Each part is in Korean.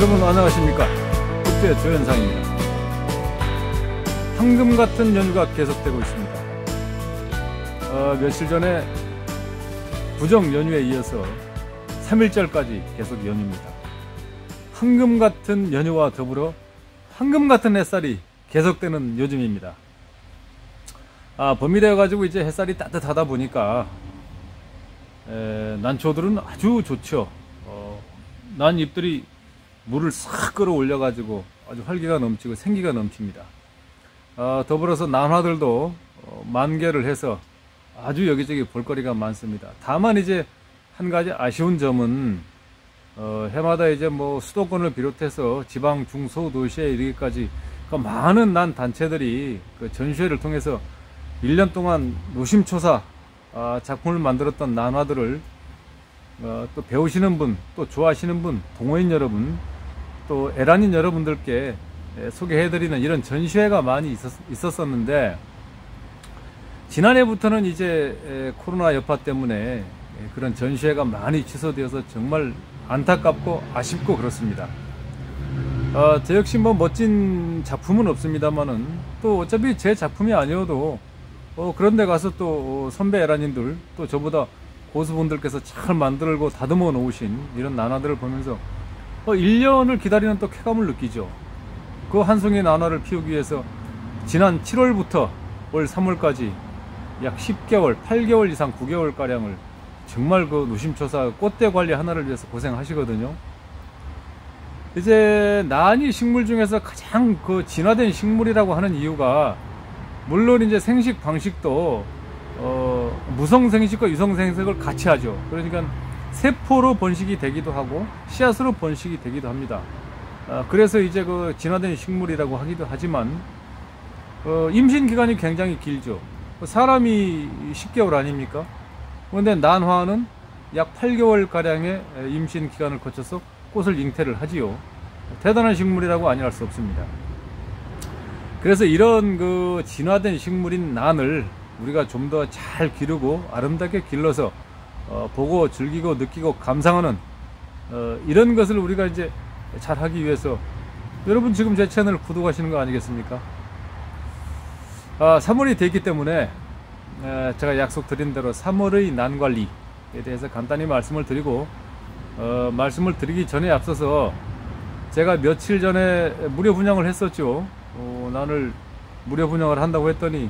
여러분 안녕하십니까. 국제 조현상입니다. 황금 같은 연휴가 계속되고 있습니다. 며칠 전에 부정 연휴에 이어서 3일절까지 계속 연휴입니다. 황금 같은 연휴와 더불어 황금 같은 햇살이 계속되는 요즘입니다. 봄이 되어가지고 이제 햇살이 따뜻하다 보니까 난초들은 아주 좋죠. 난잎들이 물을 싹 끌어올려가지고 아주 활기가 넘치고 생기가 넘칩니다. 더불어서 난화들도 만개를 해서 아주 여기저기 볼거리가 많습니다. 다만 이제 한 가지 아쉬운 점은 해마다 이제 뭐 수도권을 비롯해서 지방 중소도시에 이르기까지 그 많은 난 단체들이 그 전시회를 통해서 1년 동안 노심초사 작품을 만들었던 난화들을 또 배우시는 분, 또 좋아하시는 분, 동호인 여러분, 또 애란인 여러분들께 소개해드리는 이런 전시회가 많이 있었었는데, 지난해부터는 이제 코로나 여파 때문에 그런 전시회가 많이 취소되어서 정말 안타깝고 아쉽고 그렇습니다. 저 역시 뭐 멋진 작품은 없습니다만은 또 어차피 제 작품이 아니어도 그런 데 가서 또 선배 애란인들, 또 저보다 고수분들께서 잘 만들고 다듬어 놓으신 이런 난화들을 보면서 1년을 기다리는 또 쾌감을 느끼죠. 그 한 송이 난화를 피우기 위해서 지난 7월부터 올 3월까지 약 10개월, 8개월 이상 9개월가량을 정말 그 노심초사 꽃대 관리 하나를 위해서 고생하시거든요. 이제 난이 식물 중에서 가장 그 진화된 식물이라고 하는 이유가, 물론 이제 생식 방식도 무성생식과 유성생식을 같이 하죠. 그러니까 세포로 번식이 되기도 하고 씨앗으로 번식이 되기도 합니다. 그래서 이제 그 진화된 식물이라고 하기도 하지만 임신 기간이 굉장히 길죠. 사람이 10개월 아닙니까? 그런데 난화는 약 8개월 가량의 임신 기간을 거쳐서 꽃을 잉태를 하지요. 대단한 식물이라고 아니할 수 없습니다. 그래서 이런 그 진화된 식물인 난을 우리가 좀 더 잘 기르고 아름답게 길러서 보고 즐기고 느끼고 감상하는 이런 것을 우리가 이제 잘 하기 위해서, 여러분 지금 제 채널 구독하시는 거 아니겠습니까? 3월이 됐기 때문에 제가 약속드린 대로 3월의 난 관리에 대해서 간단히 말씀을 드리고, 말씀을 드리기 전에 앞서서 제가 며칠 전에 무료 분양을 했었죠. 난을 무료 분양을 한다고 했더니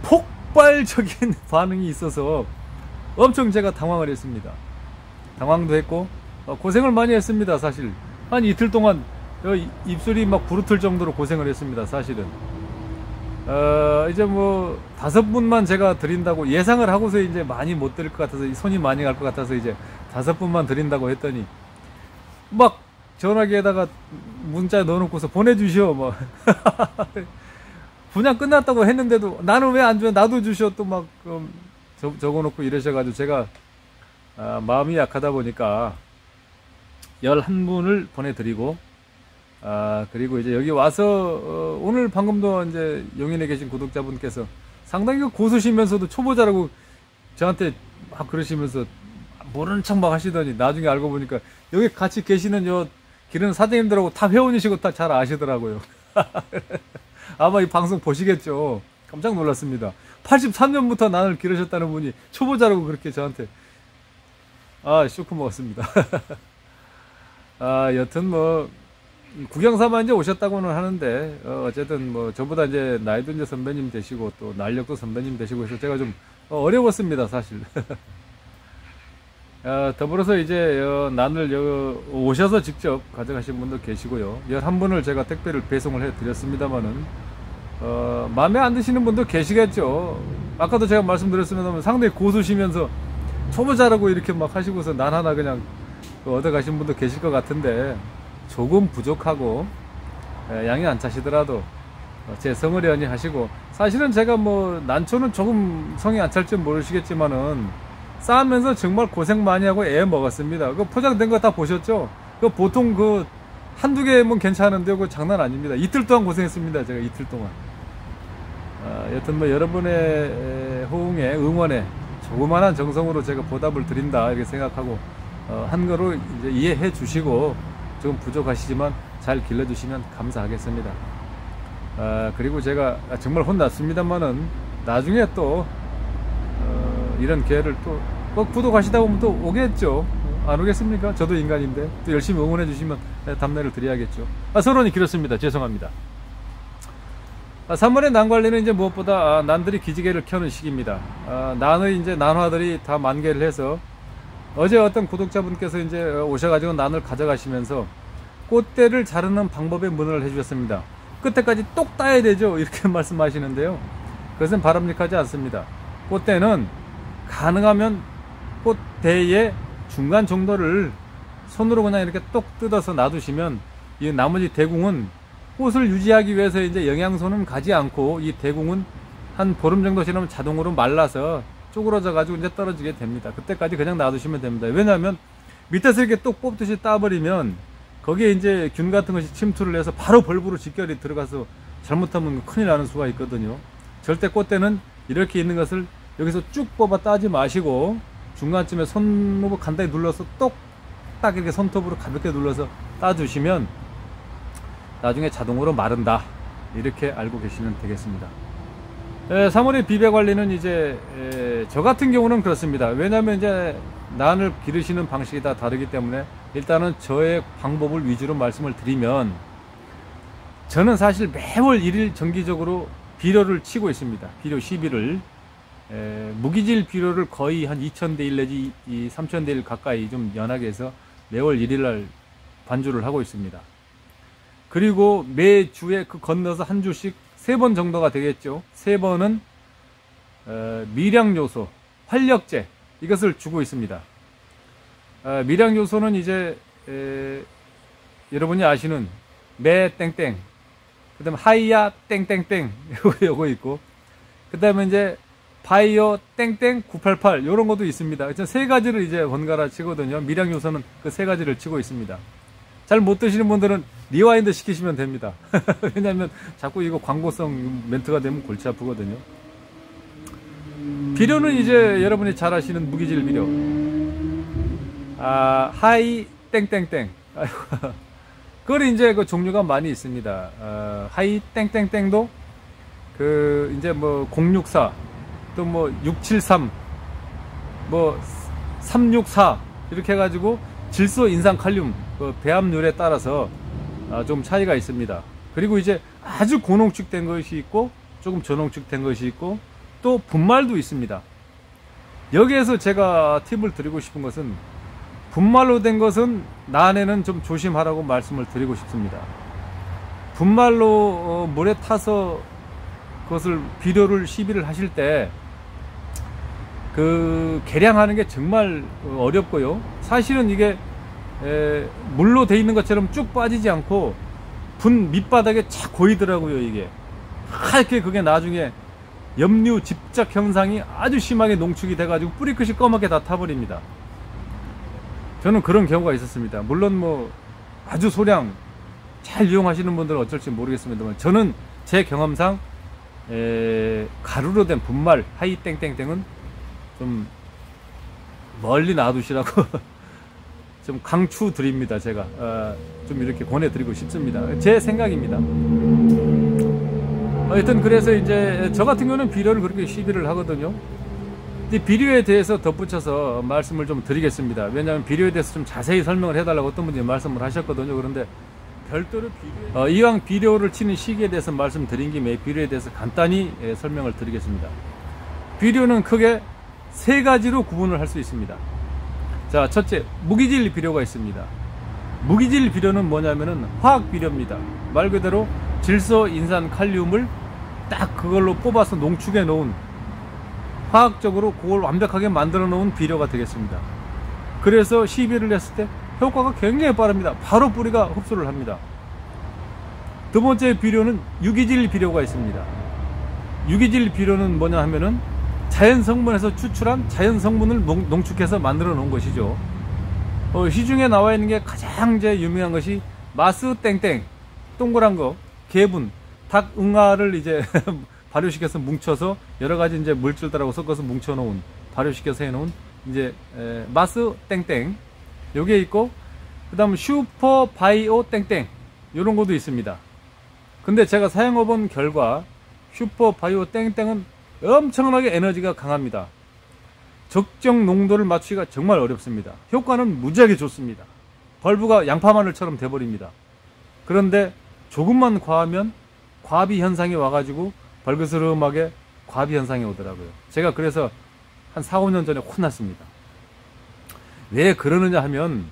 폭발적인 반응이 있어서 엄청 제가 당황을 했습니다. 당황도 했고 고생을 많이 했습니다. 사실 한 이틀 동안 입술이 막 부르틀 정도로 고생을 했습니다. 사실은 이제 뭐 5분만 제가 드린다고 예상을 하고서 이제 많이 못 드릴 것 같아서, 손이 많이 갈 것 같아서 이제 5분만 드린다고 했더니 막 전화기에다가 문자 넣어놓고서 보내주시오 막 분양 끝났다고 했는데도 나는 왜 안 줘? 나도 주시오. 또 막 적어놓고 이러셔가지고 제가 마음이 약하다 보니까 11분을 보내드리고, 그리고 이제 여기 와서 오늘 방금도 이제 용인에 계신 구독자분께서 상당히 고수시면서도 초보자라고 저한테 막 그러시면서 모르는 척 막 하시더니 나중에 알고 보니까 여기 같이 계시는 기르는 사장님들하고 다 회원이시고 다 잘 아시더라고요. 아마 이 방송 보시겠죠. 깜짝 놀랐습니다. 83년부터 난을 기르셨다는 분이 초보자라고 그렇게 저한테 쇼크 먹었습니다. 여튼 뭐 구경 삼아 이제 오셨다고는 하는데 어쨌든 뭐 저보다 이제 나이도 이제 선배님 되시고 또 날력도 선배님 되시고 해서 제가 좀 어려웠습니다, 사실. 더불어서 이제 난을 오셔서 직접 가져가신 분도 계시고요. 11분을 제가 택배를 배송을 해 드렸습니다만은 마음에 안 드시는 분도 계시겠죠. 아까도 제가 말씀드렸습니다만 상당히 고수시면서 초보자라고 이렇게 막 하시고서 난 하나 그냥 얻어 가신 분도 계실 것 같은데, 조금 부족하고 양이 안 차시더라도 제 성을 연히 하시고, 사실은 제가 뭐 난초는 조금 성이 안 찰지 모르시겠지만은 쌓으면서 정말 고생 많이 하고 애 먹었습니다. 그 포장된 거 다 보셨죠? 그 보통 그 한두 개면 괜찮은데 그거 장난 아닙니다. 이틀 동안 고생했습니다. 제가 이틀 동안. 여튼 뭐 여러분의 호응에, 응원에 조그만한 정성으로 제가 보답을 드린다 이렇게 생각하고 한 거로 이제 이해해 주시고 좀 부족하시지만 잘 길러주시면 감사하겠습니다. 그리고 제가 정말 혼났습니다만은 나중에 또 이런 기회를 또 꼭 구독하시다 보면 또 오겠죠. 안 오겠습니까? 저도 인간인데 또 열심히 응원해 주시면 답례를 드려야겠죠. 서론이 길었습니다. 죄송합니다. 3월의 난 관리는 이제 무엇보다 난들이 기지개를 켜는 시기입니다. 난의 이제 난화들이 다 만개를 해서 어제 어떤 구독자분께서 이제 오셔가지고 난을 가져가시면서 꽃대를 자르는 방법의 문의를 해주셨습니다. 끝에까지 똑 따야 되죠. 이렇게 말씀하시는데요. 그것은 바람직하지 않습니다. 꽃대는 가능하면 꽃대의 중간 정도를 손으로 그냥 이렇게 똑 뜯어서 놔두시면 이 나머지 대궁은 꽃을 유지하기 위해서 이제 영양소는 가지 않고 이 대궁은 한 보름 정도 지나면 자동으로 말라서 쪼그러져 가지고 이제 떨어지게 됩니다. 그때까지 그냥 놔두시면 됩니다. 왜냐하면 밑에서 이렇게 똑 뽑듯이 따버리면 거기에 이제 균 같은 것이 침투를 해서 바로 벌브로 직결이 들어가서 잘못하면 큰일 나는 수가 있거든요. 절대 꽃대는 이렇게 있는 것을 여기서 쭉 뽑아 따지 마시고 중간쯤에 손으로 간단히 눌러서 딱 이렇게 손톱으로 가볍게 눌러서 따주시면 나중에 자동으로 마른다. 이렇게 알고 계시면 되겠습니다. 3월의 비배 관리는 이제 저 같은 경우는 그렇습니다. 왜냐하면 이제 난을 기르시는 방식이 다 다르기 때문에 일단은 저의 방법을 위주로 말씀을 드리면 저는 사실 매월 1일 정기적으로 비료를 치고 있습니다. 비료 시비를 무기질 비료를 거의 한 2000대 1 내지 3000대 1 가까이 좀 연하게 해서 매월 1일날 반주를 하고 있습니다. 그리고 매주에 그 건너서 한 주씩 3번 정도가 되겠죠. 3번은 미량요소, 활력제 이것을 주고 있습니다. 미량요소는 이제 여러분이 아시는 매 땡땡, 그 다음에 하이야 땡땡땡 요거 있고, 그 다음에 이제 바이오 땡땡 988 요런 것도 있습니다. 3가지를 이제 번갈아 치거든요. 미량요소는 그 3가지를 치고 있습니다. 잘 못 드시는 분들은 리와인드 시키시면 됩니다. 왜냐면 자꾸 이거 광고성 멘트가 되면 골치 아프거든요. 비료는 이제 여러분이 잘 아시는 무기질 비료, 하이 땡땡땡 그걸 이제 그 종류가 많이 있습니다. 하이 땡땡땡도 그 이제 뭐 064 또 뭐 673 뭐 364 이렇게 해가지고 질소, 인산, 칼륨 그 배합률에 따라서 좀 차이가 있습니다. 그리고 이제 아주 고농축된 것이 있고 조금 저농축된 것이 있고 또 분말도 있습니다. 여기에서 제가 팁을 드리고 싶은 것은 분말로 된 것은 난에는 좀 조심하라고 말씀을 드리고 싶습니다. 분말로 물에 타서 그것을 비료를 시비를 하실 때 그 계량하는 게 정말 어렵고요. 사실은 이게 물로 돼 있는 것처럼 쭉 빠지지 않고 분 밑바닥에 착 고이더라고요. 이게 하얗게 그게 나중에 염류 집착 현상이 아주 심하게 농축이 돼 가지고 뿌리 끝이 검하게 다 타버립니다. 저는 그런 경우가 있었습니다. 물론 뭐 아주 소량 잘 이용하시는 분들은 어쩔지 모르겠습니다만 저는 제 경험상 가루로 된 분말 하이 땡땡땡은 좀 멀리 놔두시라고 좀 강추 드립니다. 제가 좀 이렇게 권해드리고 싶습니다. 제 생각입니다. 하여튼 그래서 이제 저 같은 경우는 비료를 그렇게 시비를 하거든요. 이 비료에 대해서 덧붙여서 말씀을 좀 드리겠습니다. 왜냐하면 비료에 대해서 좀 자세히 설명을 해달라고 어떤 분이 말씀을 하셨거든요. 그런데 별도로 이왕 비료를 치는 시기에 대해서 말씀드린 김에 비료에 대해서 간단히 설명을 드리겠습니다. 비료는 크게 3가지로 구분을 할 수 있습니다. 자, 첫째, 무기질 비료가 있습니다. 무기질 비료는 뭐냐면은 화학 비료입니다. 말 그대로 질소, 인산, 칼륨을 딱 그걸로 뽑아서 농축해 놓은, 화학적으로 그걸 완벽하게 만들어 놓은 비료가 되겠습니다. 그래서 시비를 했을 때 효과가 굉장히 빠릅니다. 바로 뿌리가 흡수를 합니다. 두 번째 비료는 유기질 비료가 있습니다. 유기질 비료는 뭐냐 하면은 자연 성분에서 추출한 자연 성분을 농축해서 만들어 놓은 것이죠. 시중에 나와 있는 게 가장 이제 유명한 것이 마스 땡땡, 동그란 거, 개분, 닭 응아를 이제 발효시켜서 뭉쳐서 여러 가지 이제 물질들하고 섞어서 뭉쳐 놓은, 발효시켜서 해 놓은 이제 마스 땡땡 요게 있고, 그 다음 슈퍼 바이오 땡땡 이런 것도 있습니다. 근데 제가 사용해본 결과 슈퍼 바이오 땡땡은 엄청나게 에너지가 강합니다. 적정 농도를 맞추기가 정말 어렵습니다. 효과는 무지하게 좋습니다. 벌브가 양파마늘처럼 돼버립니다. 그런데 조금만 과하면 과비 현상이 와가지고 벌그스름하게 과비 현상이 오더라고요. 제가 그래서 한 4, 5년 전에 혼났습니다. 왜 그러느냐 하면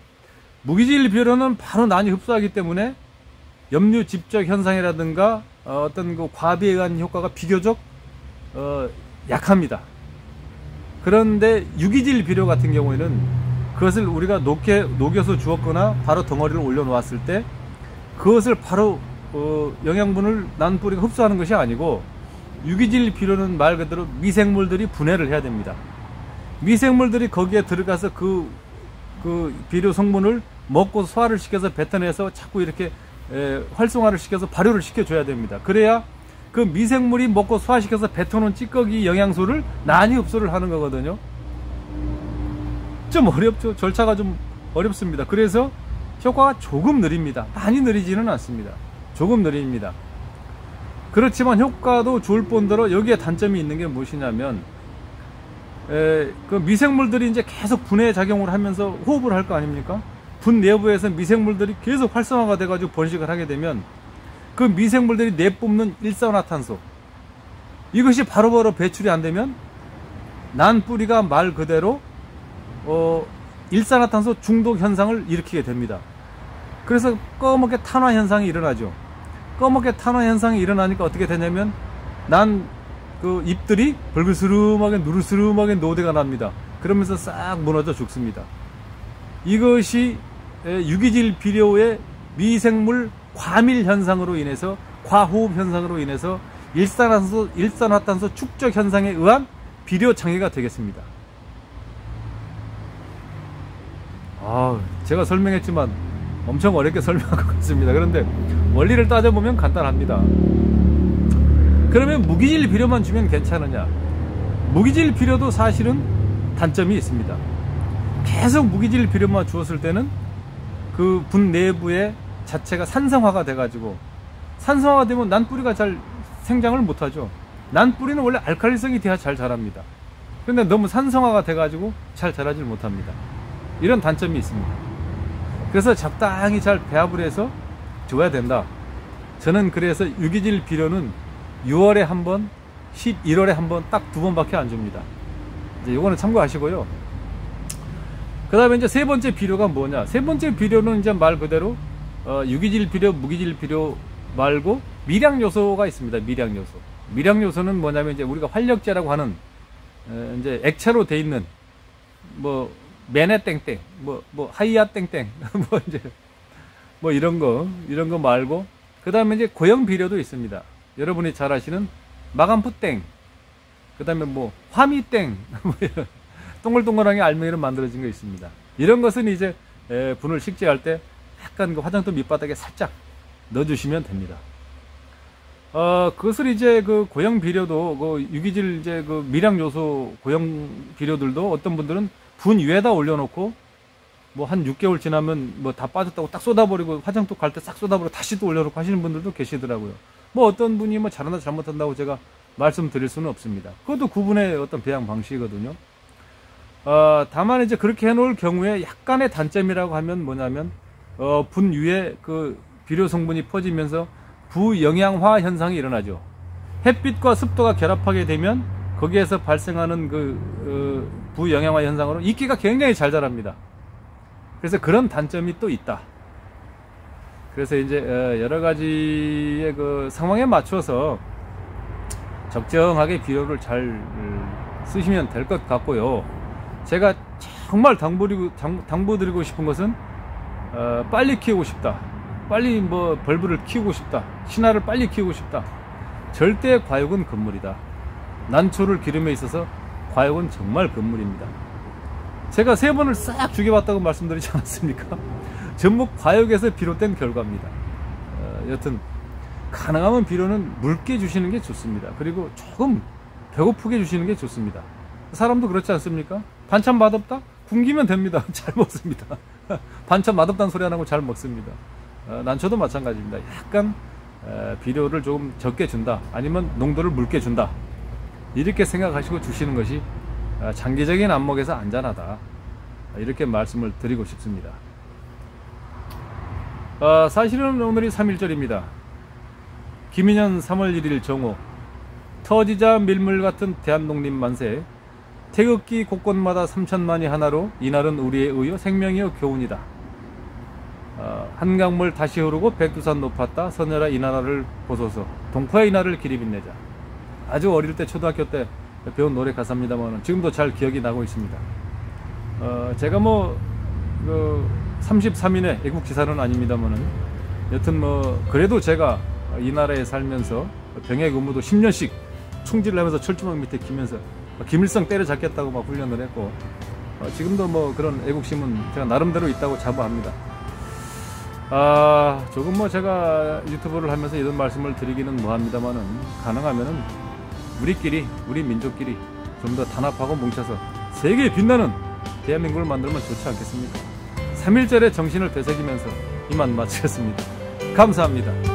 무기질 비료는 바로 난이 흡수하기 때문에 염류 집적 현상이라든가 어떤 그 과비에 의한 효과가 비교적 약합니다. 그런데 유기질 비료 같은 경우에는 그것을 우리가 녹여서 주었거나 바로 덩어리를 올려놓았을 때 그것을 바로 영양분을 난 뿌리가 흡수하는 것이 아니고 유기질 비료는 말 그대로 미생물들이 분해를 해야 됩니다. 미생물들이 거기에 들어가서 그 비료 성분을 먹고 소화를 시켜서 뱉어내서 자꾸 이렇게 활성화를 시켜서 발효를 시켜줘야 됩니다. 그래야 그 미생물이 먹고 소화시켜서 뱉어놓은 찌꺼기 영양소를 난이 흡수를 하는 거거든요. 좀 어렵죠. 절차가 좀 어렵습니다. 그래서 효과가 조금 느립니다. 많이 느리지는 않습니다. 조금 느립니다. 그렇지만 효과도 좋을 뿐더러 여기에 단점이 있는 게 무엇이냐면 그 미생물들이 이제 계속 분해 작용을 하면서 호흡을 할 거 아닙니까? 분 내부에서 미생물들이 계속 활성화가 돼가지고 번식을 하게 되면 그 미생물들이 내뿜는 일산화탄소 이것이 바로바로 배출이 안 되면 난 뿌리가 말 그대로 일산화탄소 중독 현상을 일으키게 됩니다. 그래서 꺼멓게 탄화 현상이 일어나죠. 꺼멓게 탄화 현상이 일어나니까 어떻게 되냐면 난 그 잎들이 벌그스름하게 누르스름하게 노대가 납니다. 그러면서 싹 무너져 죽습니다. 이것이 유기질 비료의 미생물 과밀 현상으로 인해서 과호흡 현상으로 인해서 일산화탄소 축적 현상에 의한 비료 장애가 되겠습니다. 제가 설명했지만 엄청 어렵게 설명한 것 같습니다. 그런데 원리를 따져보면 간단합니다. 그러면 무기질 비료만 주면 괜찮으냐? 무기질 비료도 사실은 단점이 있습니다. 계속 무기질 비료만 주었을 때는 그 분 내부에 자체가 산성화가 돼가지고 산성화가 되면 난 뿌리가 잘 생장을 못하죠. 난 뿌리는 원래 알칼리성이 돼야 잘 자랍니다. 그런데 너무 산성화가 돼가지고 잘 자라질 못합니다. 이런 단점이 있습니다. 그래서 적당히 잘 배합을 해서 줘야 된다. 저는 그래서 유기질 비료는 6월에 한 번, 11월에 한 번 딱 2번밖에 안 줍니다. 이제 요거는 참고하시고요. 그 다음에 이제 세 번째 비료가 뭐냐? 세 번째 비료는 이제 말 그대로 유기질 비료, 무기질 비료 말고 미량 요소가 있습니다. 미량 요소. 미량 요소는 뭐냐면 이제 우리가 활력제라고 하는 이제 액체로 돼 있는 뭐 메네 땡땡, 뭐 하이야 땡땡, 뭐 이제 뭐 이런 거 말고 그 다음에 이제 고형 비료도 있습니다. 여러분이 잘 아시는 마감프 땡, 그 다음에 뭐 화미 땡, 뭐 이런 동글동글하게 알맹이로 만들어진 거 있습니다. 이런 것은 이제 분을 식재할 때 약간 그 화장터 밑바닥에 살짝 넣어주시면 됩니다. 그것을 이제 그 고형 비료도 그 유기질 이제 그 미량 요소 고형 비료들도 어떤 분들은 분 위에다 올려놓고 뭐 한 6개월 지나면 뭐 다 빠졌다고 딱 쏟아버리고 화장터 갈 때 싹 쏟아버리고 다시 또 올려놓고 하시는 분들도 계시더라고요. 뭐 어떤 분이 뭐 잘한다 잘못한다고 제가 말씀드릴 수는 없습니다. 그것도 구분의 어떤 배양 방식이거든요. 다만 이제 그렇게 해놓을 경우에 약간의 단점이라고 하면 뭐냐면 분 위에 그 비료 성분이 퍼지면서 부영양화 현상이 일어나죠. 햇빛과 습도가 결합하게 되면 거기에서 발생하는 그 부영양화 현상으로 이끼가 굉장히 잘 자랍니다. 그래서 그런 단점이 또 있다. 그래서 이제 여러 가지의 그 상황에 맞춰서 적정하게 비료를 잘 쓰시면 될 것 같고요. 제가 정말 당부드리고 싶은 것은 빨리 키우고 싶다. 빨리 뭐 벌브를 키우고 싶다. 신화를 빨리 키우고 싶다. 절대 과육은 금물이다. 난초를 기름에 있어서 과육은 정말 금물입니다. 제가 3번을 싹 죽여봤다고 말씀드리지 않았습니까? 전부 과육에서 비롯된 결과입니다. 여튼 가능하면 비료는 묽게 주시는 게 좋습니다. 그리고 조금 배고프게 주시는 게 좋습니다. 사람도 그렇지 않습니까? 반찬 맛없다? 굶기면 됩니다. 잘 먹습니다. 반찬 맛없다는 소리 안 하고 잘 먹습니다. 난초도 마찬가지입니다. 약간 비료를 조금 적게 준다, 아니면 농도를 묽게 준다, 이렇게 생각하시고 주시는 것이 장기적인 안목에서 안전하다, 이렇게 말씀을 드리고 싶습니다. 사실은 오늘이 3.1절입니다. 김인현 3월 1일 정오, 터지자 밀물 같은 대한독립 만세, 태극기 곳곳마다 3천만이 하나로, 이날은 우리의 의요 생명이요 교훈이다. 한강물 다시 흐르고 백두산 높았다. 서늘하 이 나라를 보소서. 동포의 이 나라를 길이 빛내자. 아주 어릴 때, 초등학교 때 배운 노래 가사입니다만 지금도 잘 기억이 나고 있습니다. 제가 33인의 애국지사는 아닙니다만 여튼 그래도 제가 이 나라에 살면서 병역 의무도 10년씩 충질을 하면서 철조망 밑에 기면서 김일성 때려잡겠다고 막 훈련을 했고, 지금도 그런 애국심은 제가 나름대로 있다고 자부합니다. 조금 제가 유튜브를 하면서 이런 말씀을 드리기는 뭐합니다만은, 가능하면은 우리끼리, 우리 민족끼리 좀 더 단합하고 뭉쳐서 세계에 빛나는 대한민국을 만들면 좋지 않겠습니까? 3.1절의 정신을 되새기면서 이만 마치겠습니다. 감사합니다.